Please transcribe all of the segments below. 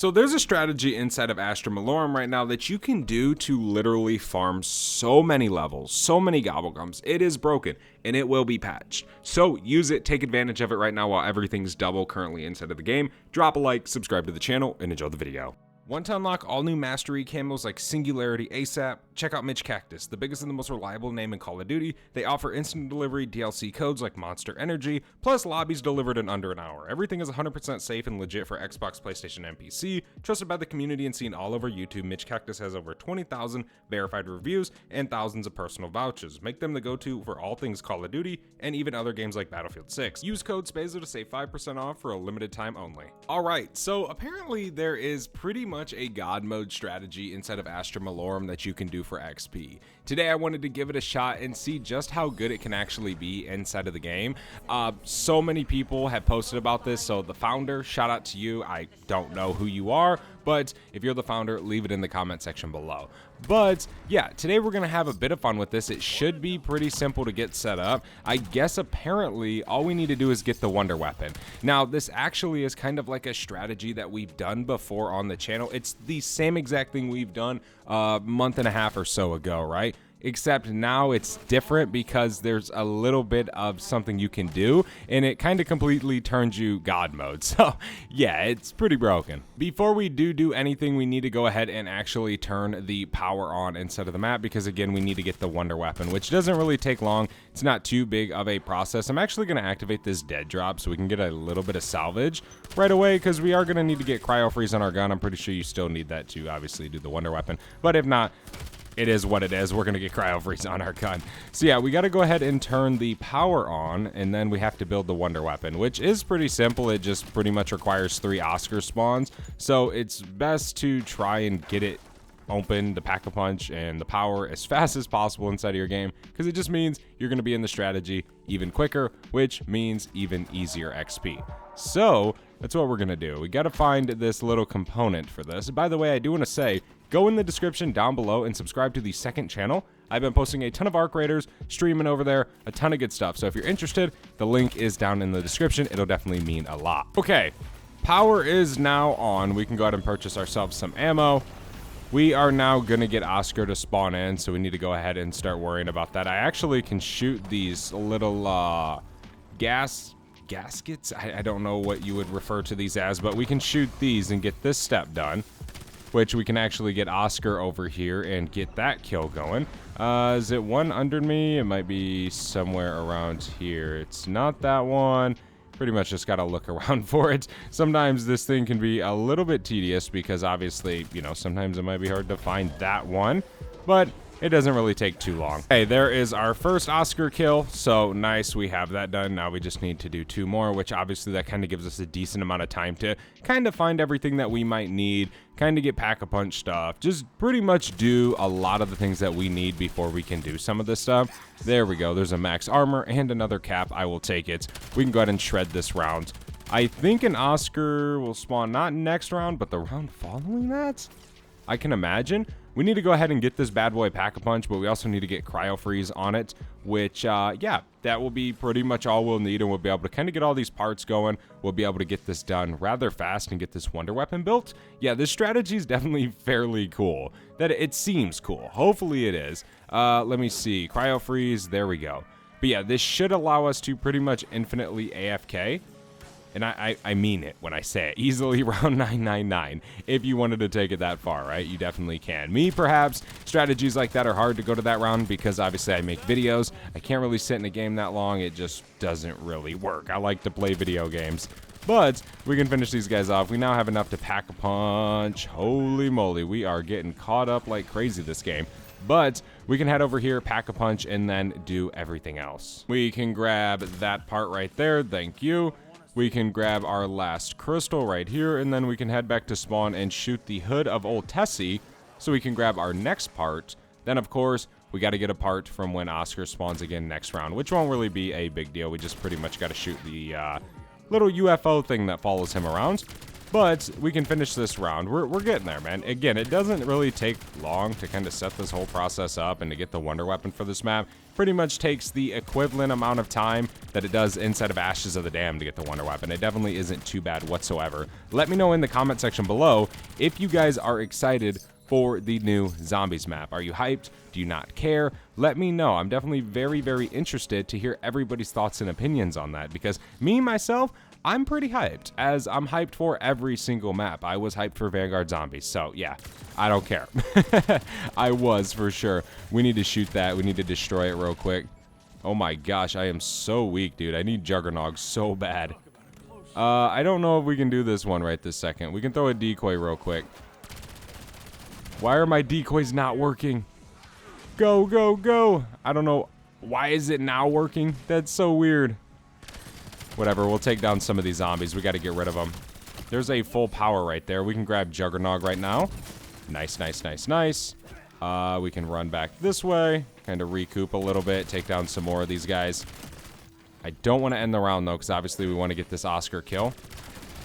So there's a strategy inside of Astra Malorum right now that you can do to literally farm so many levels, so many gobblegums. It is broken and it will be patched. So use it, take advantage of it right now while everything's double currently inside of the game. Drop a like, subscribe to the channel, and enjoy the video. Want to unlock all new mastery camos like Singularity ASAP? Check out Mitch Cactus, the biggest and the most reliable name in Call of Duty. They offer instant delivery DLC codes like Monster Energy, plus lobbies delivered in under an hour. Everything is 100% safe and legit for Xbox, PlayStation, and PC. Trusted by the community and seen all over YouTube, Mitch Cactus has over 20,000 verified reviews and thousands of personal vouchers. Make them the go-to for all things Call of Duty and even other games like Battlefield 6. Use code SPAZO to save 5% off for a limited time only. Alright, so apparently there is pretty much a god mode strategy inside of Astra Malorum that you can do for XP. Today I wanted to give it a shot and see just how good it can actually be inside of the game. So many people have posted about this, so the founder, shout out to you. I don't know who you are, but if you're the founder, leave it in the comment section below. But yeah, today we're gonna have a bit of fun with this. It should be pretty simple to get set up. I guess apparently all we need to do is get the wonder weapon. Now this actually is kind of like a strategy that we've done before on the channel. It's the same exact thing we've done a month and a half or so ago, right? Except now it's different because there's a little bit of something you can do and it kind of completely turns you god mode. So yeah, it's pretty broken. Before we do anything, we need to go ahead and actually turn the power on instead of the map because again, we need to get the wonder weapon, which doesn't really take long. It's not too big of a process. I'm actually going to activate this dead drop so we can get a little bit of salvage right away because we are going to need to get cryo freeze on our gun. I'm pretty sure you still need that to obviously do the wonder weapon, but if not, it is what it is. We're going to get cryo freeze on our gun. So yeah, we got to go ahead and turn the power on, and then we have to build the wonder weapon, which is pretty simple. It just pretty much requires 3 Oscar spawns. So it's best to try and get it open, the pack-a-punch and the power as fast as possible inside of your game, because it just means you're going to be in the strategy even quicker, which means even easier XP. So that's what we're going to do. We got to find this little component for this. By the way, I do want to say, go in the description down below and subscribe to the second channel. I've been posting a ton of Arc Raiders, streaming over there, a ton of good stuff. So if you're interested, the link is down in the description. It'll definitely mean a lot. Okay, power is now on. We can go ahead and purchase ourselves some ammo. We are now going to get Oscar to spawn in, so we need to go ahead and start worrying about that. I actually can shoot these little gaskets. I don't know what you would refer to these as, but we can shoot these and get this step done, which we can actually get Oscar over here and get that kill going. Is it one under me? It might be somewhere around here. It's not that one. Pretty much just gotta look around for it. Sometimes this thing can be a little bit tedious because obviously, you know, sometimes it might be hard to find that one, but it doesn't really take too long. Hey, there is our first Oscar kill. So nice, we have that done. Now we just need to do 2 more, which obviously that kind of gives us a decent amount of time to kind of find everything that we might need, kind of get pack-a-punch stuff, just pretty much do a lot of the things that we need before we can do some of this stuff. There we go. There's a max armor and another cap. I will take it. We can go ahead and shred this round. I think an Oscar will spawn not next round, but the round following that, I can imagine. We need to go ahead and get this bad boy pack-a-punch, but we also need to get cryo freeze on it, which, yeah, that will be pretty much all we'll need, and we'll be able to kind of get all these parts going. We'll be able to get this done rather fast and get this wonder weapon built. Yeah, this strategy is definitely fairly cool. That it seems cool. Hopefully it is. Let me see. Cryo freeze. There we go. But yeah, this should allow us to pretty much infinitely AFK. And I mean it when I say it. Easily round 999. If you wanted to take it that far, right? You definitely can. Me, perhaps, strategies like that are hard to go to that round because obviously I make videos. I can't really sit in a game that long. It just doesn't really work. I like to play video games. But we can finish these guys off. We now have enough to pack a punch. Holy moly. We are getting caught up like crazy this game. But we can head over here, pack a punch, and then do everything else. We can grab that part right there. Thank you. We can grab our last crystal right here, and then we can head back to spawn and shoot the hood of old Tessie so we can grab our next part. Then, of course, we got to get a part from when Oscar spawns again next round, which won't really be a big deal. We just pretty much got to shoot the little UFO thing that follows him around. But we can finish this round. We're getting there, man. Again, it doesn't really take long to kind of set this whole process up and to get the wonder weapon for this map. Pretty much takes the equivalent amount of time that it does inside of Ashes of the Dam to get the wonder weapon. It definitely isn't too bad whatsoever. Let me know in the comment section below if you guys are excited for the new Zombies map. Are you hyped? Do you not care? Let me know. I'm definitely very, very interested to hear everybody's thoughts and opinions on that, because me, myself, I'm pretty hyped, as I'm hyped for every single map. I was hyped for Vanguard Zombies, so yeah, I don't care. I was, for sure. We need to shoot that. We need to destroy it real quick. Oh my gosh, I am so weak, dude. I need Juggernog so bad. I don't know if we can do this one right this second. We can throw a decoy real quick. Why are my decoys not working? Go, go, go. I don't know. Why is it now working? That's so weird. Whatever, we'll take down some of these zombies. We got to get rid of them. There's a full power right there. We can grab Juggernog right now. Nice, nice, nice, nice. We can run back this way. Kind of recoup a little bit. Take down some more of these guys. I don't want to end the round, though, because obviously we want to get this Oscar kill.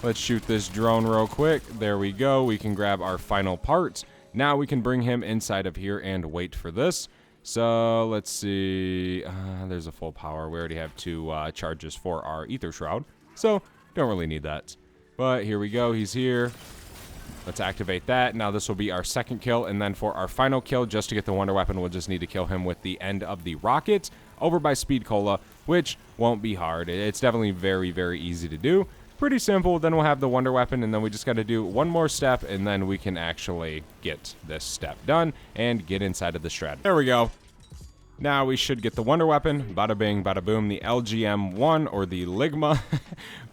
Let's shoot this drone real quick. There we go. We can grab our final part. Now we can bring him inside of here and wait for this. So let's see. There's a full power. We already have 2 charges for our Ether Shroud, so don't really need that. But here we go. He's here. Let's activate that. Now this will be our second kill, and then for our final kill, just to get the wonder weapon, we'll just need to kill him with the end of the rocket over by Speed Cola, which won't be hard. It's definitely very, very easy to do. Pretty simple. Then we'll have the wonder weapon, and then we just got to do one more step, and then we can actually get this step done and get inside of the shred. There we go. Now we should get the wonder weapon. Bada bing, bada boom. The LGM-1, or the Ligma.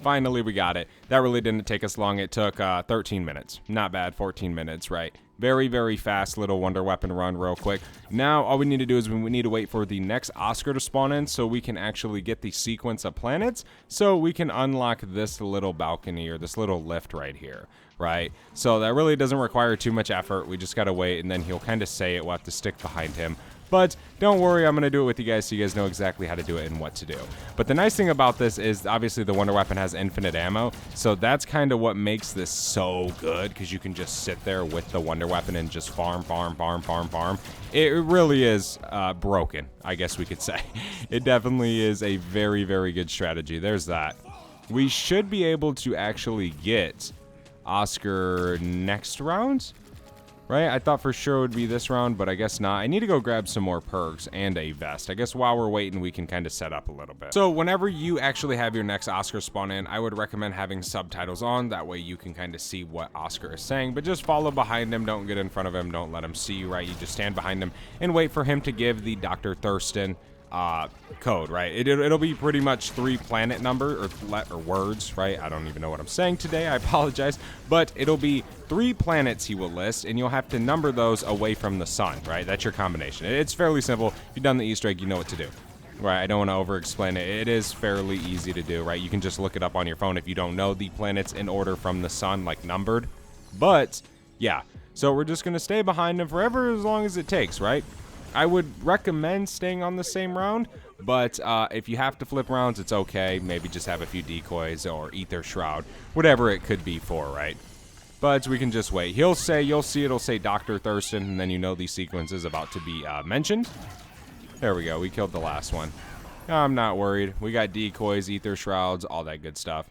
Finally, we got it. That really didn't take us long. It took 13 minutes. Not bad. 14 minutes, right? Very, very fast little wonder weapon run real quick. Now, all we need to do is we need to wait for the next Oscar to spawn in so we can actually get the sequence of planets, so we can unlock this little balcony or this little lift right here, right? So that really doesn't require too much effort. We just got to wait, and then he'll kind of say it. We'll have to stick behind him. But don't worry, I'm going to do it with you guys so you guys know exactly how to do it and what to do. But the nice thing about this is obviously the wonder weapon has infinite ammo, so that's kind of what makes this so good, because you can just sit there with the wonder weapon and just farm, farm, farm, farm, farm. It really is broken, I guess we could say. It definitely is a very, very good strategy. There's that. We should be able to actually get Oscar next round. Right? I thought for sure it would be this round, but I guess not. I need to go grab some more perks and a vest. I guess while we're waiting, we can kind of set up a little bit. So whenever you actually have your next Oscar spawn in, I would recommend having subtitles on. That way you can kind of see what Oscar is saying, but just follow behind him. Don't get in front of him. Don't let him see you, right? You just stand behind him and wait for him to give the Dr. Thurston code, right? It'll be pretty much 3 planet number or words, right? I don't even know what I'm saying today. I apologize, but it'll be 3 planets he will list, and you'll have to number those away from the sun, right? That's your combination. It's fairly simple. If you've done the Easter egg, you know what to do. Right, I don't want to over-explain it. It is fairly easy to do, right? You can just look it up on your phone if you don't know the planets in order from the sun, like numbered. But yeah, so we're just gonna stay behind him forever as long as it takes, right? I would recommend staying on the same round, but if you have to flip rounds, it's okay. Maybe just have a few decoys or Ether Shroud, whatever it could be for, right? But we can just wait. He'll say, you'll see it'll say Dr. Thurston, and then you know the sequence is about to be mentioned. There we go. We killed the last one. I'm not worried. We got decoys, Ether Shrouds, all that good stuff.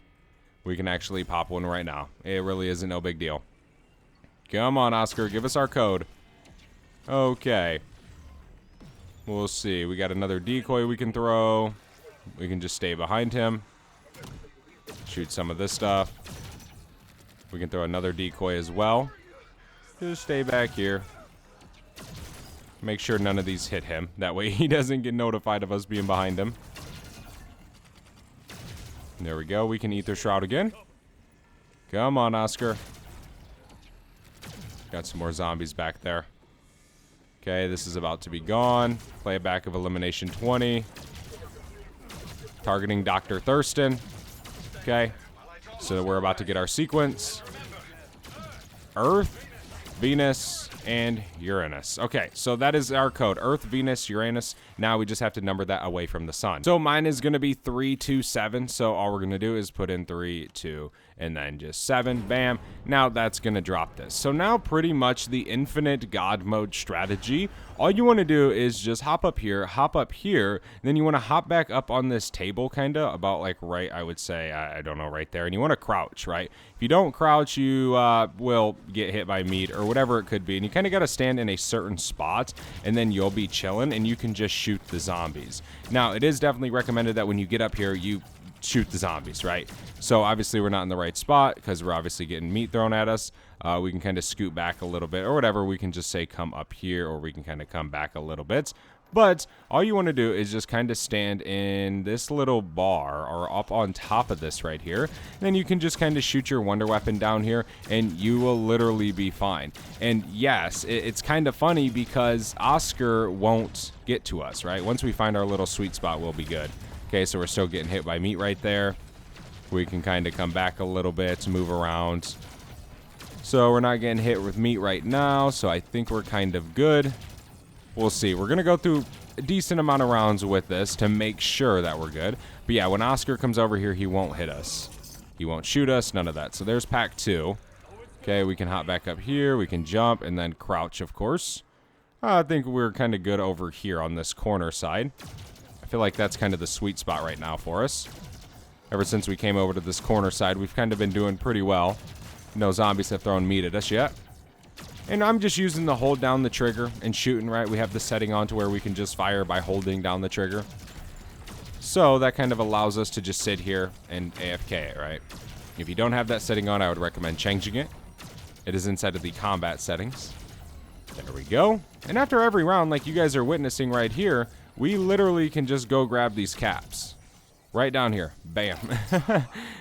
We can actually pop one right now. It really isn't no big deal. Come on, Oscar. Give us our code. Okay. We'll see. We got another decoy we can throw. We can just stay behind him. Shoot some of this stuff. We can throw another decoy as well. Just stay back here. Make sure none of these hit him. That way he doesn't get notified of us being behind him. There we go. We can Ether Shroud again. Come on, Oscar. Got some more zombies back there. Okay, this is about to be gone. Playback of Elimination 20. Targeting Dr. Thurston. Okay, so we're about to get our sequence. Earth, Venus, and Uranus. Okay, so that is our code. Earth, Venus, Uranus. Now we just have to number that away from the sun. So mine is going to be 327. So all we're going to do is put in 3, 2, and then just 7, bam. Now that's going to drop this. So now pretty much the infinite God mode strategy, all you want to do is just hop up here, then you want to hop back up on this table kind of about like right, I would say, I don't know, right there, and you want to crouch, right? If you don't crouch, you will get hit by meat or whatever it could be, and you kind of got to stand in a certain spot, and then you'll be chilling, and you can just shoot the zombies. Now, it is definitely recommended that when you get up here, you shoot the zombies, right? So obviously we're not in the right spot because we're obviously getting meat thrown at us. We can kind of scoot back a little bit or whatever. We can just say come up here, or we can kind of come back a little bit. But all you want to do is just kind of stand in this little bar or up on top of this right here. Then you can just kind of shoot your wonder weapon down here and you will literally be fine. And yes, it's kind of funny because Oscar won't get to us, right? Once we find our little sweet spot, we'll be good. Okay, so we're still getting hit by meat right there. We can kind of come back a little bit, move around. So we're not getting hit with meat right now, so I think we're kind of good. We'll see. We're going to go through a decent amount of rounds with this to make sure that we're good. But yeah, when Oscar comes over here, he won't hit us. He won't shoot us, none of that. So there's pack 2. Okay, we can hop back up here. We can jump and then crouch, of course. I think we're kind of good over here on this corner side. I feel like that's kind of the sweet spot right now for us. Ever since we came over to this corner side, we've kind of been doing pretty well. No zombies have thrown meat at us yet. And I'm just using the hold down the trigger and shooting, right? We have the setting on to where we can just fire by holding down the trigger. So that kind of allows us to just sit here and AFK it, right? If you don't have that setting on, I would recommend changing it. It is inside of the combat settings. There we go. And after every round, like you guys are witnessing right here, we literally can just go grab these caps. Right down here. Bam.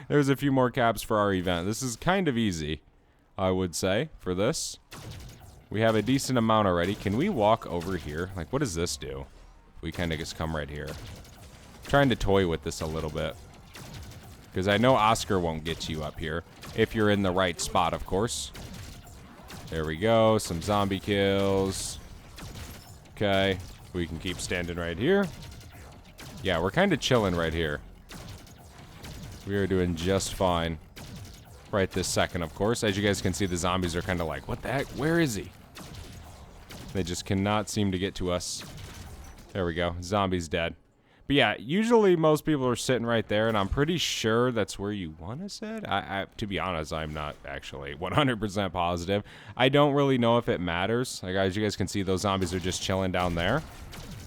There's a few more caps for our event. This is kind of easy, I would say, for this. We have a decent amount already. Can we walk over here? Like, what does this do? We kind of just come right here. I'm trying to toy with this a little bit, because I know Oscar won't get you up here. If you're in the right spot, of course. There we go. Some zombie kills. Okay. We can keep standing right here. Yeah, we're kind of chilling right here. We are doing just fine. Right this second, of course. As you guys can see, the zombies are kind of like, what the heck? Where is he? They just cannot seem to get to us. There we go. Zombie's dead. But yeah, usually most people are sitting right there, and I'm pretty sure that's where you want to sit. To be honest, I'm not actually 100% positive. I don't really know if it matters. Like, as you guys can see, those zombies are just chilling down there.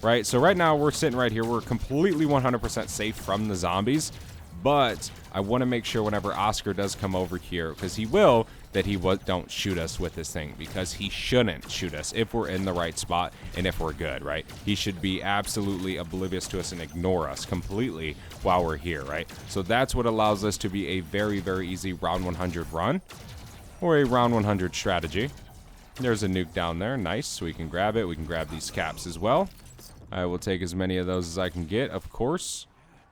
Right? So right now, we're sitting right here. We're completely 100% safe from the zombies. But I want to make sure whenever Oscar does come over here, because he will, that he don't shoot us with this thing, because he shouldn't shoot us if we're in the right spot and if we're good, right? He should be absolutely oblivious to us and ignore us completely while we're here, right? So that's what allows us to be a very, very easy round 100 run, or a round 100 strategy. There's a nuke down there. Nice. We can grab it. We can grab these caps as well. I will take as many of those as I can get, of course.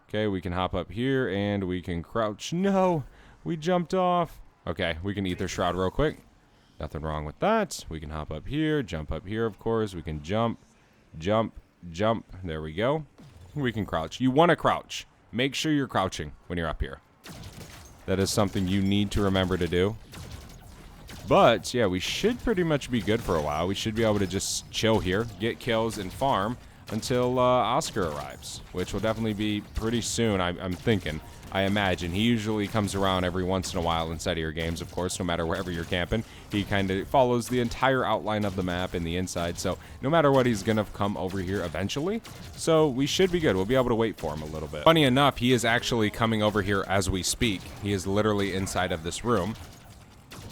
Okay, we can hop up here and we can crouch. No, we jumped off. Okay, we can Ether Shroud real quick. Nothing wrong with that. We can hop up here, jump up here, of course. We can jump, jump, jump. There we go. We can crouch. You want to crouch. Make sure you're crouching when you're up here. That is something you need to remember to do. But, yeah, we should pretty much be good for a while. We should be able to just chill here, get kills, and farm until Oscar arrives, which will definitely be pretty soon, I'm thinking. I imagine. He usually comes around every once in a while inside of your games, of course, no matter wherever you're camping. He kind of follows the entire outline of the map and the inside, so no matter what, he's going to come over here eventually. So we should be good. We'll be able to wait for him a little bit. Funny enough, he is actually coming over here as we speak. He is literally inside of this room.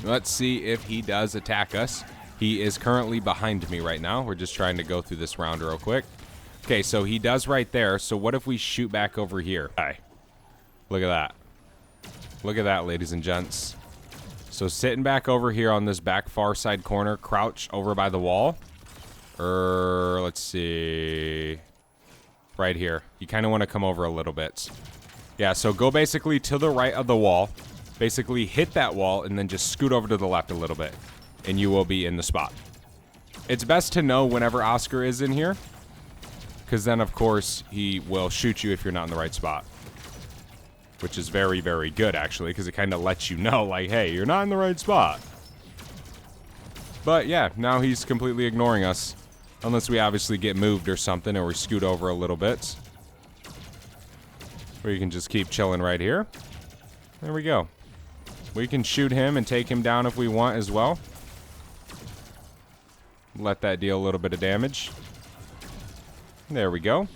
Let's see if he does attack us. He is currently behind me right now. We're just trying to go through this round real quick. Okay, so he does right there. So what if we shoot back over here? Okay. Look at that. Look at that, ladies and gents. So sitting back over here on this back far side corner, crouch over by the wall. Let's see. Right here. You kind of want to come over a little bit. Yeah, so go basically to the right of the wall. Basically hit that wall and then just scoot over to the left a little bit. And you will be in the spot. It's best to know whenever Oscar is in here, because then, of course, he will shoot you if you're not in the right spot. which is very, very good, actually, because it kind of lets you know, like, hey, you're not in the right spot. But, yeah, now he's completely ignoring us, unless we obviously get moved or something, or we scoot over a little bit. We can just keep chilling right here. There we go. We can shoot him and take him down if we want as well. Let that deal a little bit of damage. There we go.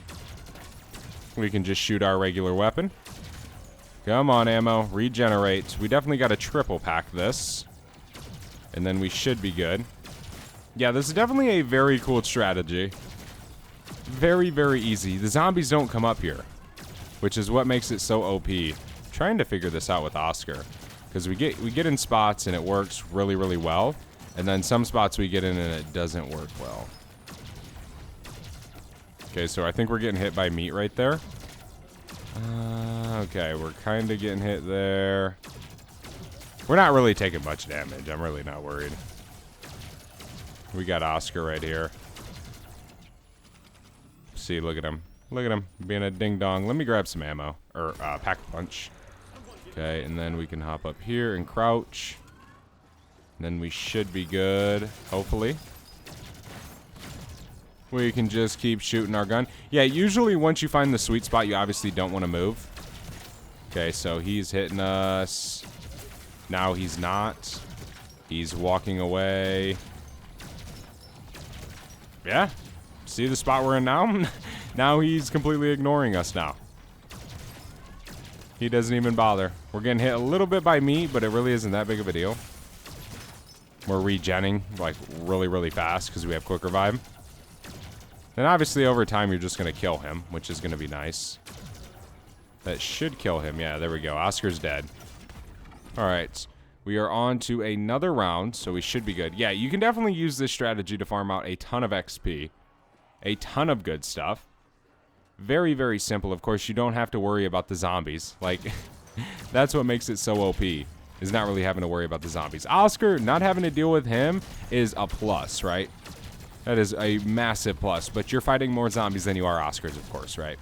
We can just shoot our regular weapon. Come on, ammo. Regenerate. We definitely got to triple pack this. And then we should be good. Yeah, this is definitely a very cool strategy. Very, very easy. The zombies don't come up here, which is what makes it so OP. Trying to figure this out with Oscar, because we get in spots and it works really, really well, and then some spots we get in and it doesn't work well. Okay, so I think we're getting hit by meat right there. Okay, we're kind of getting hit there. We're not really taking much damage. I'm really not worried. We got Oscar right here. See, look at him. Look at him being a ding-dong. Let me grab some ammo. Or, pack-a-punch. Okay, and then we can hop up here and crouch. And then we should be good, hopefully. We can just keep shooting our gun. Yeah, usually once you find the sweet spot, you obviously don't want to move. Okay, so he's hitting us. Now he's not. He's walking away. Yeah. See the spot we're in now? Now he's completely ignoring us now. He doesn't even bother. We're getting hit a little bit by meat, but it really isn't that big of a deal. We're regenning, like, really, really fast because we have quick revive. And obviously, over time, you're just going to kill him, which is going to be nice. That should kill him. Yeah, there we go. Oscar's dead. All right. We are on to another round, so we should be good. Yeah, you can definitely use this strategy to farm out a ton of XP. A ton of good stuff. Very, very simple. Of course, you don't have to worry about the zombies. Like, that's what makes it so OP, is not really having to worry about the zombies. Oscar, not having to deal with him is a plus, right? That is a massive plus, but you're fighting more zombies than you are Oscars, of course, right?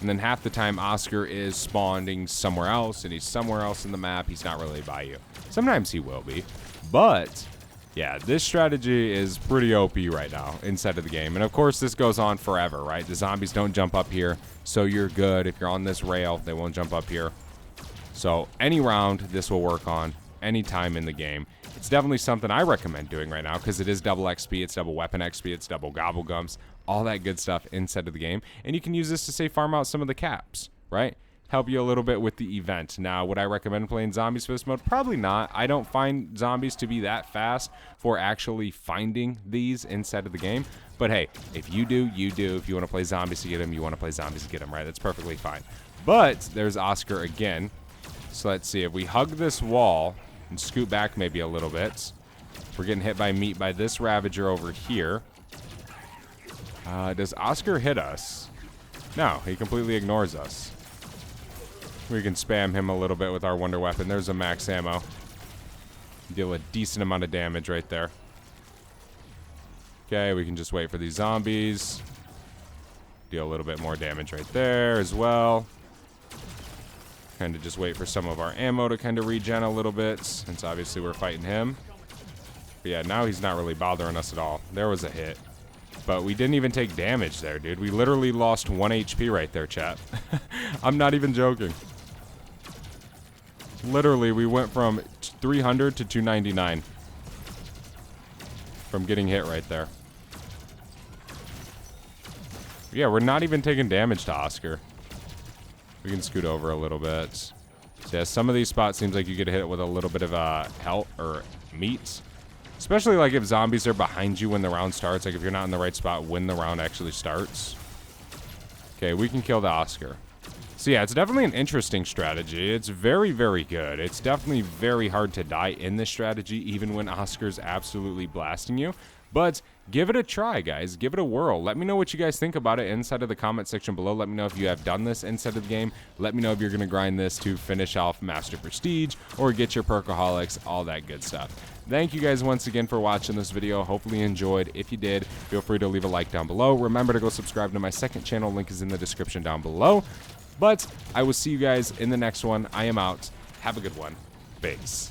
And then half the time, Oscar is spawning somewhere else, and he's somewhere else in the map. He's not really by you. Sometimes he will be, but yeah, this strategy is pretty OP right now inside of the game. And of course, this goes on forever, right? The zombies don't jump up here, so you're good. If you're on this rail, they won't jump up here. So any round, this will work on any time in the game. It's definitely something I recommend doing right now because it is double XP, it's double weapon XP, it's double gobble gums, all that good stuff inside of the game. And you can use this to, say, farm out some of the caps, right? Help you a little bit with the event. Now, would I recommend playing zombies for this mode? Probably not. I don't find zombies to be that fast for actually finding these inside of the game. But hey, if you do, you do. If you want to play zombies to get them, you want to play zombies to get them, right? That's perfectly fine. But there's Oscar again. So let's see. If we hug this wall and scoot back maybe a little bit, we're getting hit by meat by this Ravager over here. Does Oscar hit us? No, he completely ignores us. We can spam him a little bit with our wonder weapon. There's a max ammo. Deal a decent amount of damage right there. Okay, we can just wait for these zombies. Deal a little bit more damage right there as well. Kind of just wait for some of our ammo to kind of regen a little bit, since obviously we're fighting him. But yeah, now he's not really bothering us at all. There was a hit. But we didn't even take damage there, dude. We literally lost 1 HP right there, chat. I'm not even joking. Literally, we went from 300 to 299 from getting hit right there. Yeah, we're not even taking damage to Oscar. We can scoot over a little bit. So yeah, some of these spots seems like you get hit with a little bit of health or meat. Especially like if zombies are behind you when the round starts. Like if you're not in the right spot when the round actually starts. Okay, we can kill the Oscar. So yeah, it's definitely an interesting strategy. It's very, very good. It's definitely very hard to die in this strategy, even when Oscar's absolutely blasting you. But give it a try, guys. Give it a whirl. Let me know what you guys think about it inside of the comment section below. Let me know if you have done this inside of the game. Let me know if you're going to grind this to finish off Master Prestige or get your Perkaholics, all that good stuff. Thank you guys once again for watching this video. Hopefully you enjoyed. If you did, feel free to leave a like down below. Remember to go subscribe to my second channel. Link is in the description down below. But I will see you guys in the next one. I am out. Have a good one. Peace.